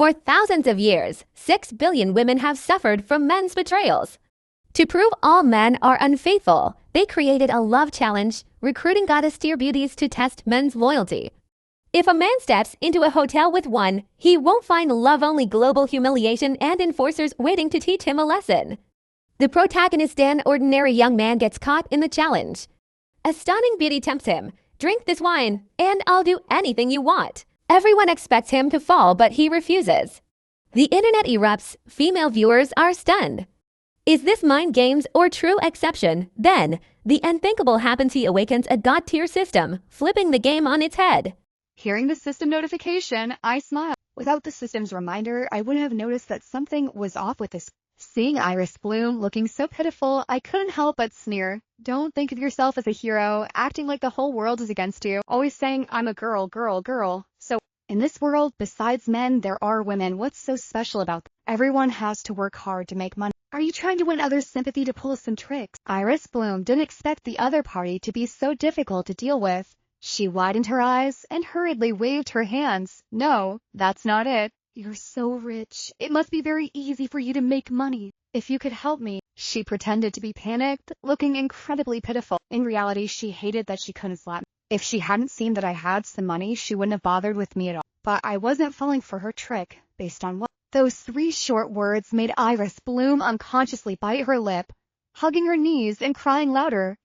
For thousands of years, 6 billion women have suffered from men's betrayals. To prove all men are unfaithful, they created a love challenge, recruiting goddess-tier beauties to test men's loyalty. If a man steps into a hotel with one, he won't find love-only global humiliation and enforcers waiting to teach him a lesson. The protagonist, an ordinary young man, gets caught in the challenge. A stunning beauty tempts him. "Drink this wine, and I'll do anything you want." Everyone expects him to fall, but he refuses. The internet erupts. Female viewers are stunned. Is this mind games or true exception? Then, the unthinkable happens. He awakens a god-tier system, flipping the game on its head. Hearing the system notification, I smiled. Without the system's reminder, I wouldn't have noticed that something was off with this. Seeing Iris Bloom looking so pitiful, I couldn't help but sneer. Don't think of yourself as a hero, acting like the whole world is against you, always saying, "I'm a girl, girl, girl." So, in this world, besides men, there are women. What's so special about them? Everyone has to work hard to make money. Are you trying to win others' sympathy to pull some tricks? Iris Bloom didn't expect the other party to be so difficult to deal with. She widened her eyes and hurriedly waved her hands. "No, that's not it. You're so rich. It must be very easy for you to make money. If you could help me." She pretended to be panicked, looking incredibly pitiful. In reality, she hated that she couldn't slap me. If she hadn't seen that I had some money, she wouldn't have bothered with me at all. But I wasn't falling for her trick, based on what? Those 3 short words made Iris Bloom unconsciously bite her lip, hugging her knees and crying louder.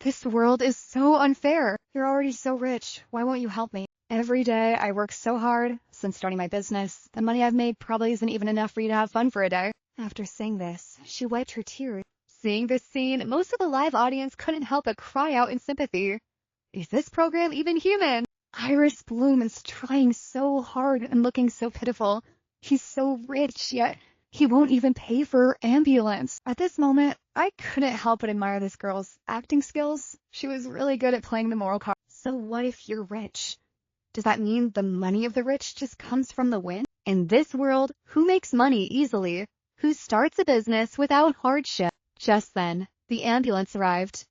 "This world is so unfair. You're already so rich. Why won't you help me? Every day I work so hard. Since starting my business, the money I've made probably isn't even enough for you to have fun for a day." After saying this, she wiped her tears. Seeing this scene, most of the live audience couldn't help but cry out in sympathy. Is this program even human? Iris Bloom is trying so hard and looking so pitiful. He's so rich, yet he won't even pay for her ambulance. At this moment, I couldn't help but admire this girl's acting skills. She was really good at playing the moral card. So what if you're rich? Does that mean the money of the rich just comes from the wind? In this world, who makes money easily? Who starts a business without hardship? Just then, the ambulance arrived.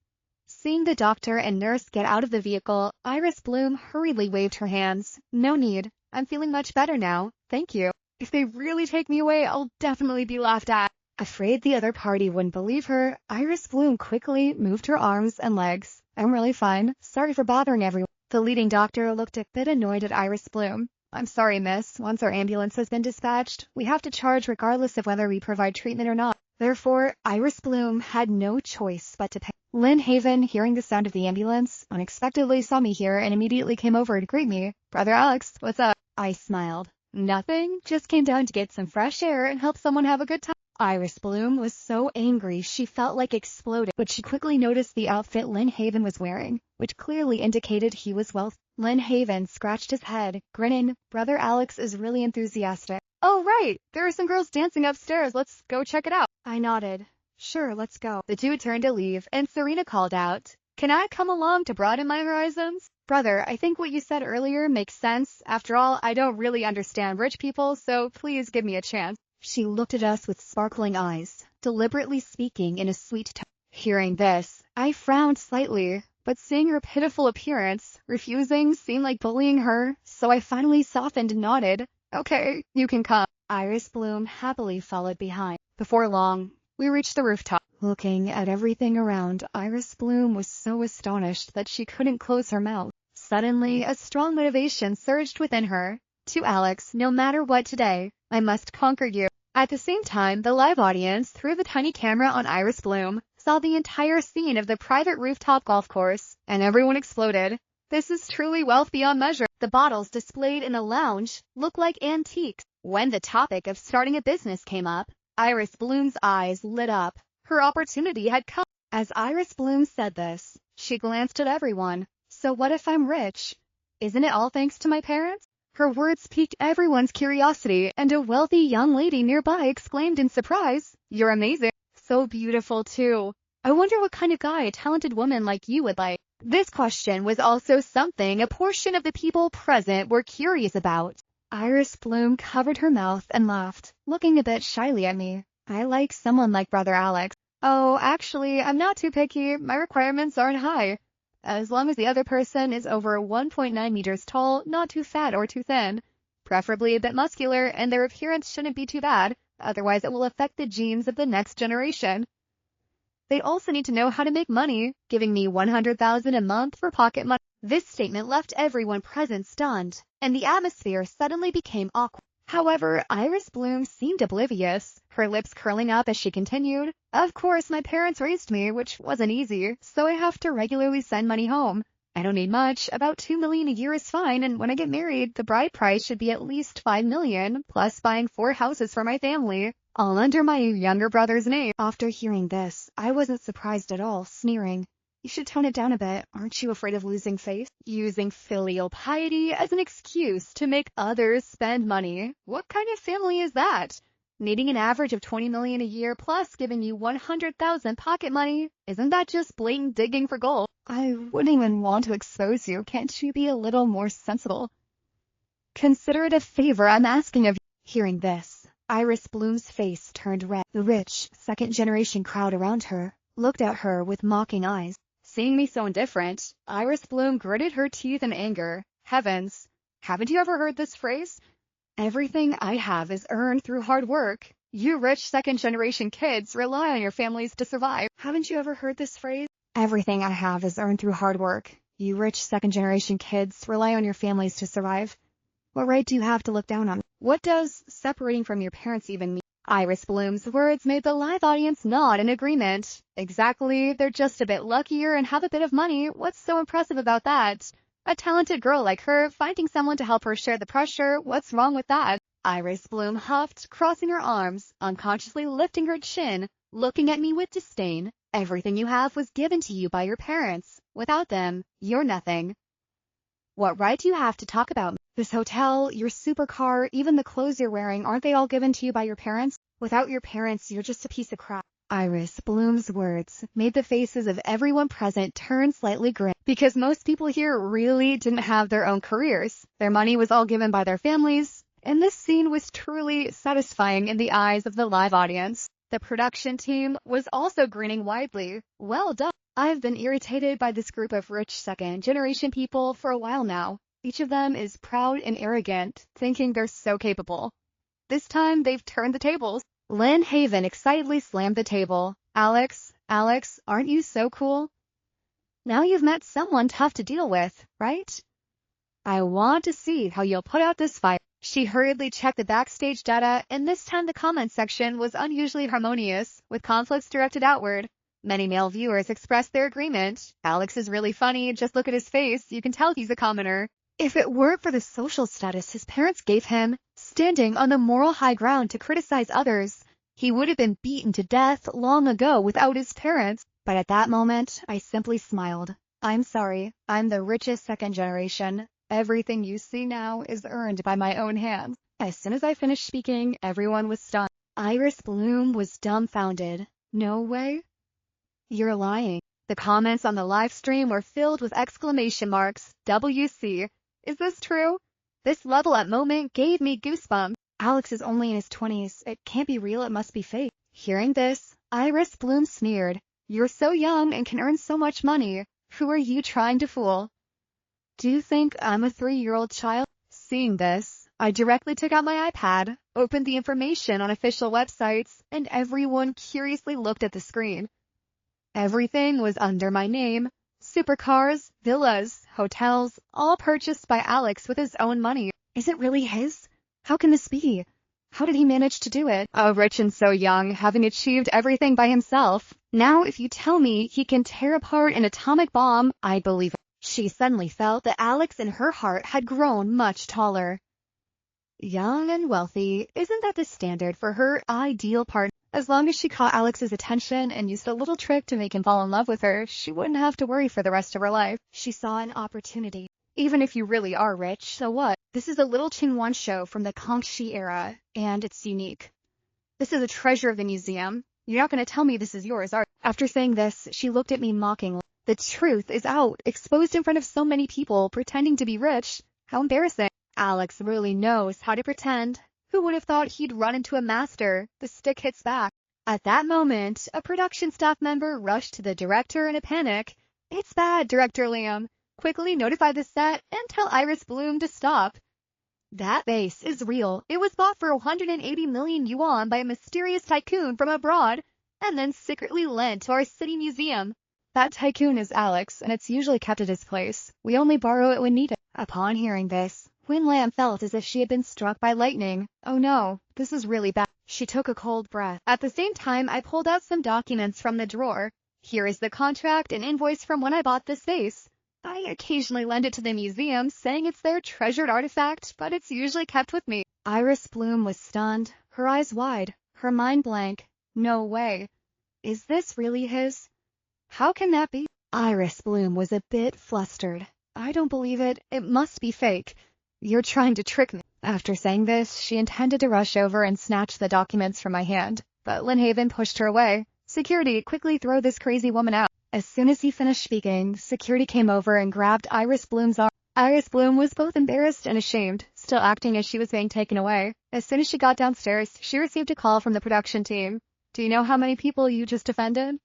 Seeing the doctor and nurse get out of the vehicle, Iris Bloom hurriedly waved her hands. "No need. I'm feeling much better now. Thank you. If they really take me away, I'll definitely be laughed at." Afraid the other party wouldn't believe her, Iris Bloom quickly moved her arms and legs. "I'm really fine. Sorry for bothering everyone." The leading doctor looked a bit annoyed at Iris Bloom. "I'm sorry, miss. Once our ambulance has been dispatched, we have to charge regardless of whether we provide treatment or not." Therefore, Iris Bloom had no choice but to pay. Lynn Haven, hearing the sound of the ambulance, unexpectedly saw me here and immediately came over to greet me. "Brother Alex, what's up?" I smiled. "Nothing. Just came down to get some fresh air and help someone have a good time." Iris Bloom was so angry she felt like exploding, but she quickly noticed the outfit Lynn Haven was wearing, which clearly indicated he was wealthy. Lynn Haven scratched his head, grinning. "Brother Alex is really enthusiastic." "Oh right, there are some girls dancing upstairs. Let's go check it out." I nodded. "Sure, let's go." The two turned to leave, and Serena called out, "Can I come along to broaden my horizons?" "Brother, I think what you said earlier makes sense. After all, I don't really understand rich people, so please give me a chance." She looked at us with sparkling eyes, deliberately speaking in a sweet tone. Hearing this, I frowned slightly, but seeing her pitiful appearance, refusing seemed like bullying her, so I finally softened and nodded. "Okay, you can come." Iris Bloom happily followed behind. Before long, we reached the rooftop. Looking at everything around, Iris Bloom was so astonished that she couldn't close her mouth. Suddenly, a strong motivation surged within her. "To Alex, no matter what today, I must conquer you." At the same time, the live audience, through the tiny camera on Iris Bloom, saw the entire scene of the private rooftop golf course, and everyone exploded. This is truly wealth beyond measure. The bottles displayed in the lounge looked like antiques. When the topic of starting a business came up, Iris Bloom's eyes lit up. Her opportunity had come. As Iris Bloom said this, she glanced at everyone. "So what if I'm rich? Isn't it all thanks to my parents?" Her words piqued everyone's curiosity, and a wealthy young lady nearby exclaimed in surprise, "You're amazing. So beautiful, too. I wonder what kind of guy a talented woman like you would like." This question was also something a portion of the people present were curious about. Iris Bloom covered her mouth and laughed, looking a bit shyly at me. "I like someone like Brother Alex." "Oh, actually, I'm not too picky. My requirements aren't high. As long as the other person is over 1.9 meters tall, not too fat or too thin, preferably a bit muscular, and their appearance shouldn't be too bad, otherwise it will affect the genes of the next generation. They also need to know how to make money, giving me $100,000 a month for pocket money. This statement left everyone present stunned, and the atmosphere suddenly became awkward. However, Iris Bloom seemed oblivious, her lips curling up as she continued, "Of course, my parents raised me, which wasn't easy, so I have to regularly send money home. I don't need much, about $2 million a year is fine, and when I get married, the bride price should be at least $5 million, plus buying 4 houses for my family, all under my younger brother's name." After hearing this, I wasn't surprised at all, sneering. "You should tone it down a bit. Aren't you afraid of losing face? Using filial piety as an excuse to make others spend money. What kind of family is that? Needing an average of $20 million a year plus giving you $100,000 pocket money? Isn't that just blatant digging for gold? I wouldn't even want to expose you. Can't you be a little more sensible? Consider it a favor I'm asking of you." Hearing this, Iris Bloom's face turned red. The rich, second-generation crowd around her looked at her with mocking eyes. Seeing me so indifferent, Iris Bloom gritted her teeth in anger. Heavens, haven't you ever heard this phrase? "Everything I have is earned through hard work. You rich second-generation kids rely on your families to survive." Haven't you ever heard this phrase? "Everything I have is earned through hard work. You rich second-generation kids rely on your families to survive. What right do you have to look down on me? What does separating from your parents even mean?" Iris Bloom's words made the live audience nod in agreement. Exactly, they're just a bit luckier and have a bit of money. What's so impressive about that? A talented girl like her, finding someone to help her share the pressure, what's wrong with that? Iris Bloom huffed, crossing her arms, unconsciously lifting her chin, looking at me with disdain. "Everything you have was given to you by your parents. Without them, you're nothing. What right do you have to talk about me? This hotel, your supercar, even the clothes you're wearing, aren't they all given to you by your parents? Without your parents, you're just a piece of crap." Iris Bloom's words made the faces of everyone present turn slightly grim, because most people here really didn't have their own careers. Their money was all given by their families, and this scene was truly satisfying in the eyes of the live audience. The production team was also grinning widely. "Well done." I've been irritated by this group of rich second-generation people for a while now. Each of them is proud and arrogant, thinking they're so capable. This time, they've turned the tables. Lynn Haven excitedly slammed the table. Alex, aren't you so cool? Now you've met someone tough to deal with, right? I want to see how you'll put out this fight." She hurriedly checked the backstage data, and this time the comment section was unusually harmonious, with conflicts directed outward. Many male viewers expressed their agreement. "Alex is really funny, just look at his face, you can tell he's a commoner." If it weren't for the social status his parents gave him, standing on the moral high ground to criticize others, he would have been beaten to death long ago without his parents. But at that moment, I simply smiled. "I'm sorry, I'm the richest second generation. Everything you see now is earned by my own hands." As soon as I finished speaking, everyone was stunned. Iris Bloom was dumbfounded. "No way? You're lying." The comments on the live stream were filled with exclamation marks. WC. Is this true? This level up moment gave me goosebumps. Alex is only in his 20s. It can't be real, it must be fake. Hearing this, Iris Bloom sneered. "You're so young and can earn so much money. Who are you trying to fool? Do you think I'm a 3-year-old child?" Seeing this, I directly took out my iPad, opened the information on official websites, and everyone curiously looked at the screen. Everything was under my name. Supercars, villas, hotels, all purchased by Alex with his own money. Is it really his? How can this be? How did he manage to do it? Oh, rich and so young, having achieved everything by himself. Now if you tell me he can tear apart an atomic bomb, I'd believe it. She suddenly felt that Alex in her heart had grown much taller. Young and wealthy, isn't that the standard for her ideal partner? As long as she caught Alex's attention and used a little trick to make him fall in love with her, she wouldn't have to worry for the rest of her life. She saw an opportunity. Even if you really are rich, so what? This is a little Chingwan show from the Kangxi era, and it's unique. This is a treasure of the museum. You're not going to tell me this is yours, are you? After saying this, she looked at me mockingly. The truth is out, exposed in front of so many people, pretending to be rich. How embarrassing. Alex really knows how to pretend. Who would have thought he'd run into a master? The stick hits back. At that moment, a production staff member rushed to the director in a panic. "It's bad, Director Liam. Quickly notify the set and tell Iris Bloom to stop." That vase is real. It was bought for 180 million yuan by a mysterious tycoon from abroad and then secretly lent to our city museum. That tycoon is Alex, and it's usually kept at his place. We only borrow it when needed. Upon hearing this, Win Lam felt as if she had been struck by lightning. Oh no, this is really bad. She took a cold breath. At the same time, I pulled out some documents from the drawer. Here is the contract and invoice from when I bought this vase. I occasionally lend it to the museum, saying it's their treasured artifact, but it's usually kept with me. Iris Bloom was stunned, her eyes wide, her mind blank. No way. Is this really his? How can that be? Iris Bloom was a bit flustered. I don't believe it. It must be fake. You're trying to trick me. After saying this, she intended to rush over and snatch the documents from my hand, but Lynnhaven pushed her away. Security, quickly throw this crazy woman out. As soon as he finished speaking, security came over and grabbed Iris Bloom's arm. Iris Bloom was both embarrassed and ashamed, still acting as she was being taken away. As soon as she got downstairs, she received a call from the production team. Do you know how many people you just offended?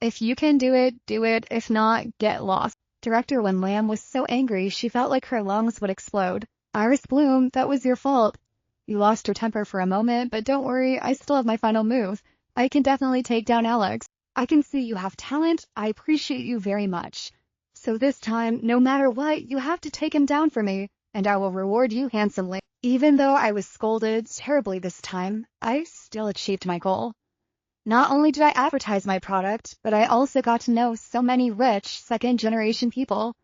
If you can do it, do it. If not, get lost. Director Wen Lam was so angry she felt like her lungs would explode. Iris Bloom, that was your fault. You lost your temper for a moment, but don't worry, I still have my final move. I can definitely take down Alex. I can see you have talent. I appreciate you very much. So this time, no matter what, you have to take him down for me, and I will reward you handsomely. Even though I was scolded terribly this time, I still achieved my goal. Not only did I advertise my product, but I also got to know so many rich second-generation people.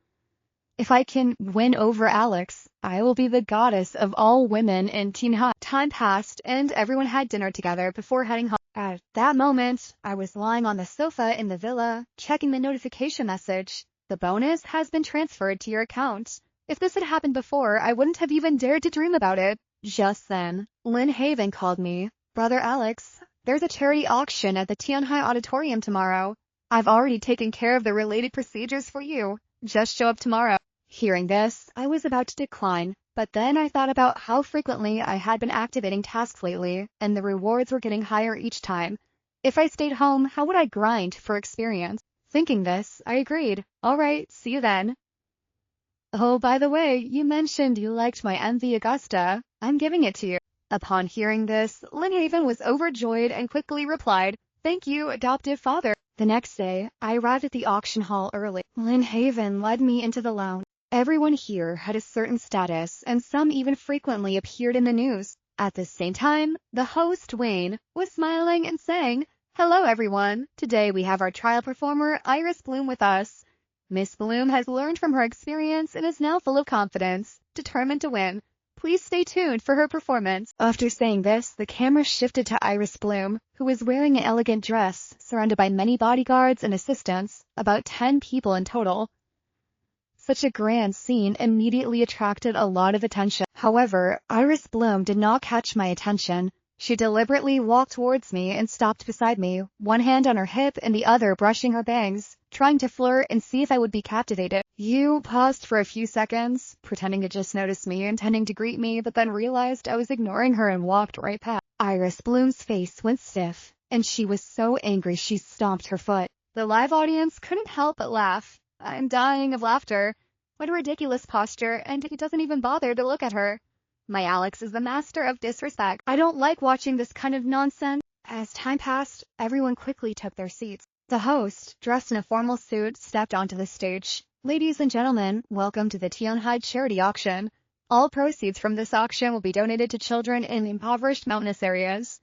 If I can win over Alex, I will be the goddess of all women in Tianhai. Time passed, and everyone had dinner together before heading home. At that moment, I was lying on the sofa in the villa, checking the notification message. The bonus has been transferred to your account. If this had happened before, I wouldn't have even dared to dream about it. Just then, Lynnhaven called me. Brother Alex, there's a charity auction at the Tianhai Auditorium tomorrow. I've already taken care of the related procedures for you. Just show up tomorrow. Hearing this, I was about to decline, but then I thought about how frequently I had been activating tasks lately, and the rewards were getting higher each time. If I stayed home, how would I grind for experience? Thinking this, I agreed. All right, see you then. Oh, by the way, you mentioned you liked my MV Augusta. I'm giving it to you. Upon hearing this, Lynnhaven was overjoyed and quickly replied, Thank you, adoptive father. The next day, I arrived at the auction hall early. Lynnhaven led me into the lounge. Everyone here had a certain status, and some even frequently appeared in the news. At the same time, the host, Wayne, was smiling and saying, Hello everyone, today we have our trial performer, Iris Bloom, with us. Miss Bloom has learned from her experience and is now full of confidence, determined to win. Please stay tuned for her performance. After saying this, the camera shifted to Iris Bloom, who was wearing an elegant dress, surrounded by many bodyguards and assistants, about 10 people in total. Such a grand scene immediately attracted a lot of attention. However, Iris Bloom did not catch my attention. She deliberately walked towards me and stopped beside me, one hand on her hip and the other brushing her bangs, trying to flirt and see if I would be captivated. You paused for a few seconds, pretending to just notice me, intending to greet me, but then realized I was ignoring her and walked right past. Iris Bloom's face went stiff, and she was so angry she stomped her foot. The live audience couldn't help but laugh. I'm dying of laughter. What a ridiculous posture, and he doesn't even bother to look at her. My Alex is the master of disrespect. I don't like watching this kind of nonsense. As time passed, everyone quickly took their seats. The host, dressed in a formal suit, stepped onto the stage. Ladies and gentlemen, welcome to the Tianhai charity auction. All proceeds from this auction will be donated to children in impoverished mountainous areas.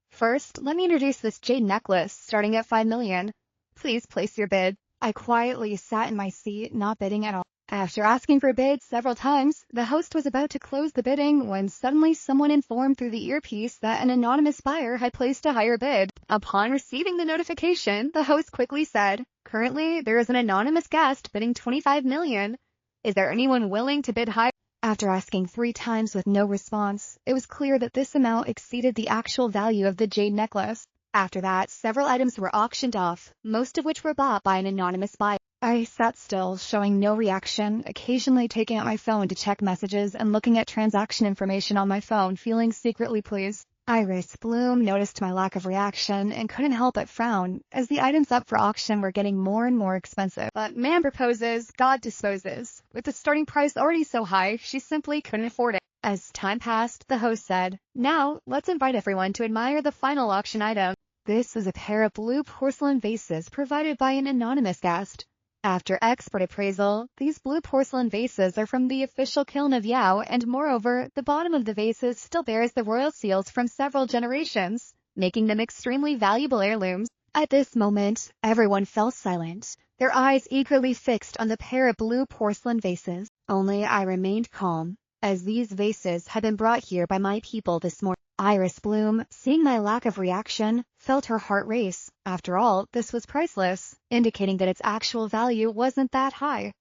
First, let me introduce this jade necklace, starting at 5 million. Please place your bid. I quietly sat in my seat, not bidding at all. After asking for bids several times, the host was about to close the bidding when suddenly someone informed through the earpiece that an anonymous buyer had placed a higher bid. Upon receiving the notification, the host quickly said, Currently, there is an anonymous guest bidding 25 million. Is there anyone willing to bid higher? After asking 3 times with no response, it was clear that this amount exceeded the actual value of the jade necklace. After that, several items were auctioned off, most of which were bought by an anonymous buyer. I sat still, showing no reaction, occasionally taking out my phone to check messages and looking at transaction information on my phone, feeling secretly pleased. Iris Bloom noticed my lack of reaction and couldn't help but frown, as the items up for auction were getting more and more expensive. But man proposes, God disposes. With the starting price already so high, she simply couldn't afford it. As time passed, the host said, "Now, let's invite everyone to admire the final auction item." This was a pair of blue porcelain vases provided by an anonymous guest. After expert appraisal, these blue porcelain vases are from the official kiln of Yao, and moreover, the bottom of the vases still bears the royal seals from several generations, making them extremely valuable heirlooms. At this moment, everyone fell silent, their eyes eagerly fixed on the pair of blue porcelain vases. Only I remained calm, as these vases had been brought here by my people this morning. Iris Bloom, seeing my lack of reaction, felt her heart race. After all, this was priceless, indicating that its actual value wasn't that high.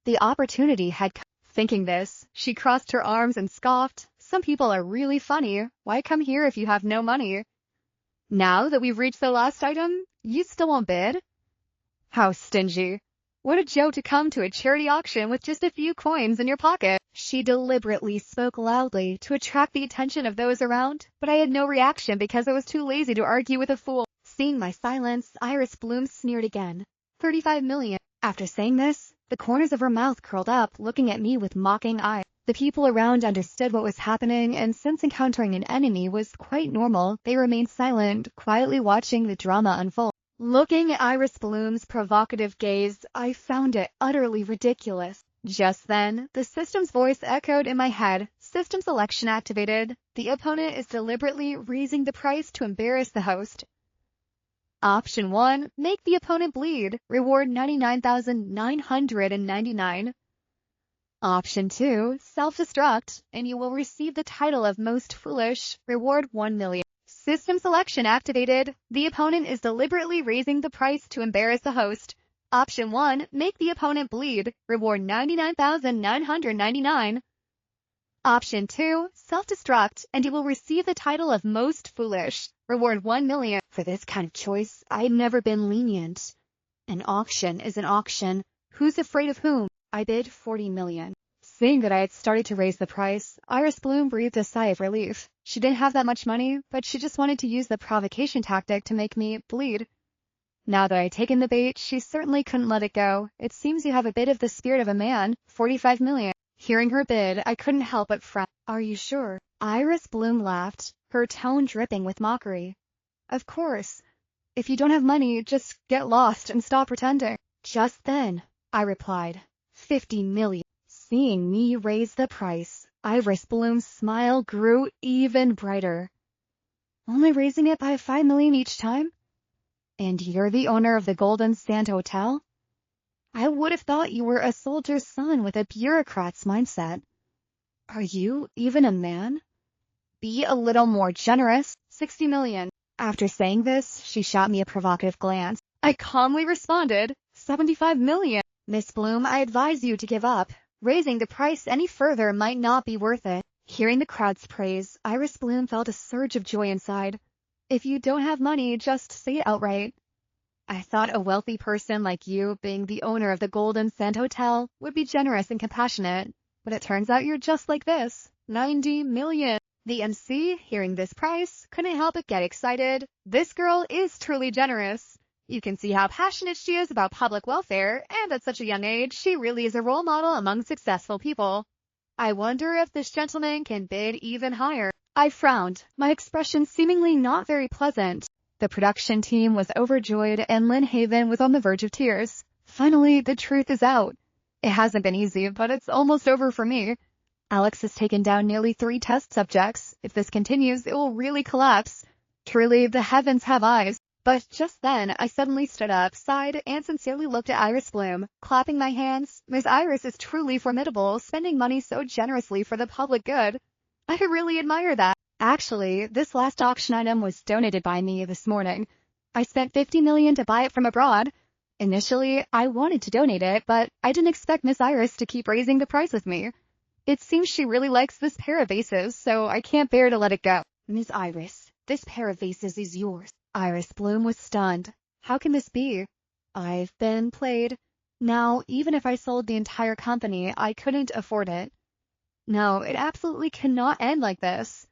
The opportunity had come. Thinking this, she crossed her arms and scoffed, "Some people are really funny. Why come here if you have no money? Now that we've reached the last item, you still won't bid? How stingy. What a joke to come to a charity auction with just a few coins in your pocket." She deliberately spoke loudly to attract the attention of those around, but I had no reaction because I was too lazy to argue with a fool. Seeing my silence, Iris Bloom sneered again. 35 million. After saying this, the corners of her mouth curled up, looking at me with mocking eyes. The people around understood what was happening, and since encountering an enemy was quite normal, they remained silent, quietly watching the drama unfold. Looking at Iris Bloom's provocative gaze, I found it utterly ridiculous. Just then, the system's voice echoed in my head. "System selection activated. The opponent is deliberately raising the price to embarrass the host. Option 1, make the opponent bleed. Reward 99,999. Option 2, self-destruct, and you will receive the title of Most Foolish. Reward 1 million. System selection activated. The opponent is deliberately raising the price to embarrass the host. Option 1, make the opponent bleed. Reward 99,999. Option 2, self-destruct, and you will receive the title of Most Foolish. Reward 1 million. For this kind of choice, I've never been lenient. An auction is an auction. Who's afraid of whom? I bid 40 million. Seeing that I had started to raise the price, Iris Bloom breathed a sigh of relief. She didn't have that much money, but she just wanted to use the provocation tactic to make me bleed. Now that I had taken the bait, she certainly couldn't let it go. "It seems you have a bit of the spirit of a man. 45 million. Hearing her bid, I couldn't help but frown. "Are you sure?" Iris Bloom laughed, her tone dripping with mockery. "Of course. If you don't have money, just get lost and stop pretending." Just then, I replied, 50 million. Seeing me raise the price, Iris Bloom's smile grew even brighter. "Only raising it by 5 million each time? And you're the owner of the Golden Sand Hotel? I would have thought you were a soldier's son with a bureaucrat's mindset. Are you even a man? Be a little more generous. 60 million. After saying this, she shot me a provocative glance. I calmly responded, 75 million. "Miss Bloom, I advise you to give up. Raising the price any further might not be worth it." Hearing the crowd's praise, Iris Bloom felt a surge of joy inside. "If you don't have money, just say it outright. I thought a wealthy person like you, being the owner of the Golden Sand Hotel, would be generous and compassionate. But it turns out you're just like this. 90 million. The MC, hearing this price, couldn't help but get excited. This girl is truly generous. You can see how passionate she is about public welfare, and at such a young age, she really is a role model among successful people. I wonder if this gentleman can bid even higher." I frowned, my expression seemingly not very pleasant. The production team was overjoyed, and Lynn Haven was on the verge of tears. Finally, the truth is out. It hasn't been easy, but it's almost over for me. Alex has taken down nearly 3 test subjects. If this continues, it will really collapse. Truly, the heavens have eyes. But just then, I suddenly stood up, sighed, and sincerely looked at Iris Bloom, clapping my hands. Miss Iris is truly formidable, spending money so generously for the public good. I could really admire that. Actually, this last auction item was donated by me this morning. I spent 50 million to buy it from abroad. Initially, I wanted to donate it, but I didn't expect Miss Iris to keep raising the price with me. It seems she really likes this pair of vases, so I can't bear to let it go. "Miss Iris, this pair of vases is yours." Iris Bloom was stunned. How can this be? I've been played. Now, even if I sold the entire company, I couldn't afford it. No, it absolutely cannot end like this.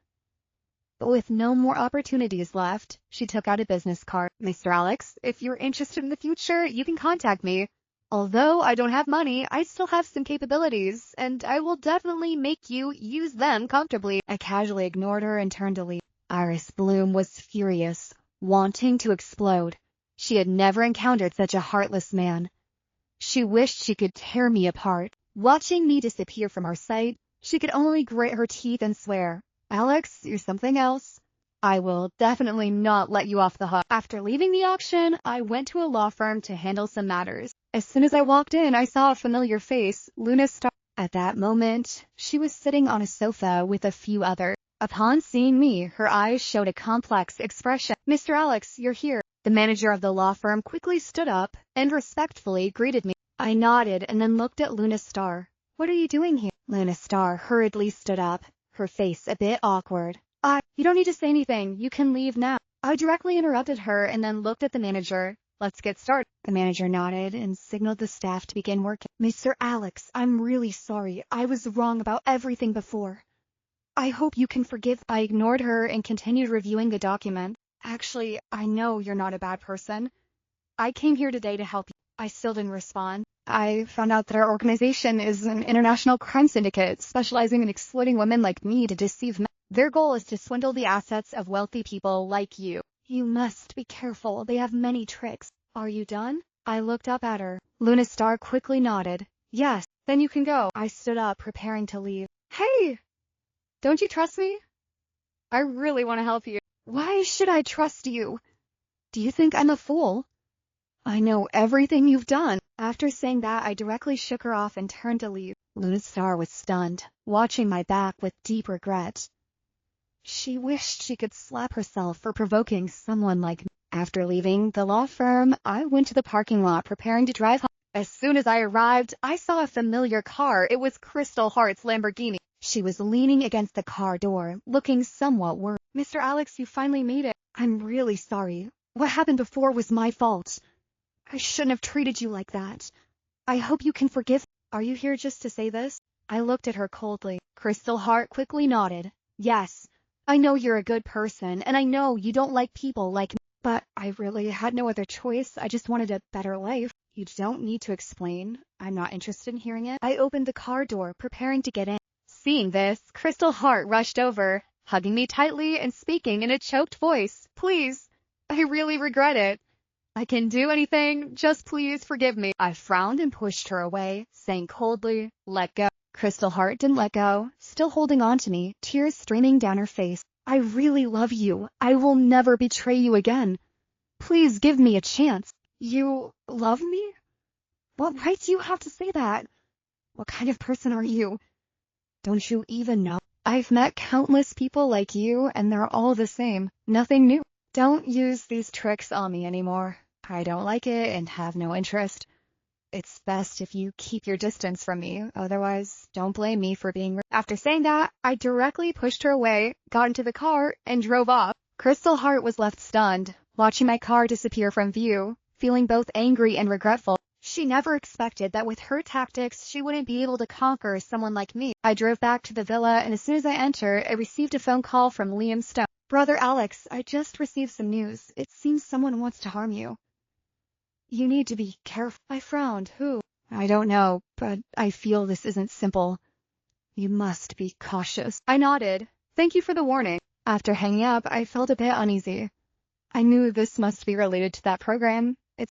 But with no more opportunities left, she took out a business card. Mr. Alex, if you're interested in the future, you can contact me. Although I don't have money, I still have some capabilities, and I will definitely make you use them comfortably. I casually ignored her and turned to leave. Iris Bloom was furious, wanting to explode. She had never encountered such a heartless man. She wished she could tear me apart. Watching me disappear from her sight, she could only grit her teeth and swear, "Alex, you're something else. I will definitely not let you off the hook." After leaving the auction, I went to a law firm to handle some matters. As soon as I walked in, I saw a familiar face, Luna Star. At that moment, she was sitting on a sofa with a few others. Upon seeing me, her eyes showed a complex expression. "Mr. Alex, you're here." The manager of the law firm quickly stood up and respectfully greeted me. I nodded and then looked at Luna Star. "What are you doing here?" Luna Star hurriedly stood up, her face a bit awkward. You don't need to say anything. You can leave now." I directly interrupted her and then looked at the manager. "Let's get started." The manager nodded and signaled the staff to begin working. "Mr. Alex, I'm really sorry. I was wrong about everything before. I hope you can forgive." I ignored her and continued reviewing the document. "Actually, I know you're not a bad person. I came here today to help you." I still didn't respond. "I found out that our organization is an international crime syndicate specializing in exploiting women like me to deceive men. Their goal is to swindle the assets of wealthy people like you. You must be careful. They have many tricks." "Are you done?" I looked up at her. Luna Star quickly nodded. "Yes." "Then you can go." I stood up, preparing to leave. "Hey! Don't you trust me? I really want to help you." "Why should I trust you? Do you think I'm a fool? I know everything you've done." After saying that, I directly shook her off and turned to leave. Luna Star was stunned, watching my back with deep regret. She wished she could slap herself for provoking someone like me. After leaving the law firm, I went to the parking lot preparing to drive home. As soon as I arrived, I saw a familiar car. It was Crystal Hart's Lamborghini. She was leaning against the car door, looking somewhat worried. "Mr. Alex, you finally made it." "I'm really sorry. What happened before was my fault. I shouldn't have treated you like that. I hope you can forgive me." "Are you here just to say this?" I looked at her coldly. Crystal Hart quickly nodded. "Yes. I know you're a good person, and I know you don't like people like me, but I really had no other choice. I just wanted a better life." "You don't need to explain. I'm not interested in hearing it." I opened the car door, preparing to get in. Seeing this, Crystal Hart rushed over, hugging me tightly and speaking in a choked voice. "Please, I really regret it. I can do anything. Just please forgive me." I frowned and pushed her away, saying coldly, "Let go." Crystal Hart didn't let go, still holding on to me, tears streaming down her face. "I really love you. I will never betray you again. Please give me a chance." "You love me? What right do you have to say that? What kind of person are you? Don't you even know? I've met countless people like you, and they're all the same. Nothing new. Don't use these tricks on me anymore. I don't like it and have no interest. It's best if you keep your distance from me, otherwise don't blame me for being rude." After saying that, I directly pushed her away, got into the car, and drove off. Crystal Hart was left stunned, watching my car disappear from view, feeling both angry and regretful. She never expected that with her tactics she wouldn't be able to conquer someone like me. I drove back to the villa, and as soon as I entered, I received a phone call from Liam Stone. "Brother Alex, I just received some news. It seems someone wants to harm you. You need to be careful." I frowned. "Who?" "I don't know, but I feel this isn't simple. You must be cautious." I nodded. "Thank you for the warning." After hanging up, I felt a bit uneasy. I knew this must be related to that program.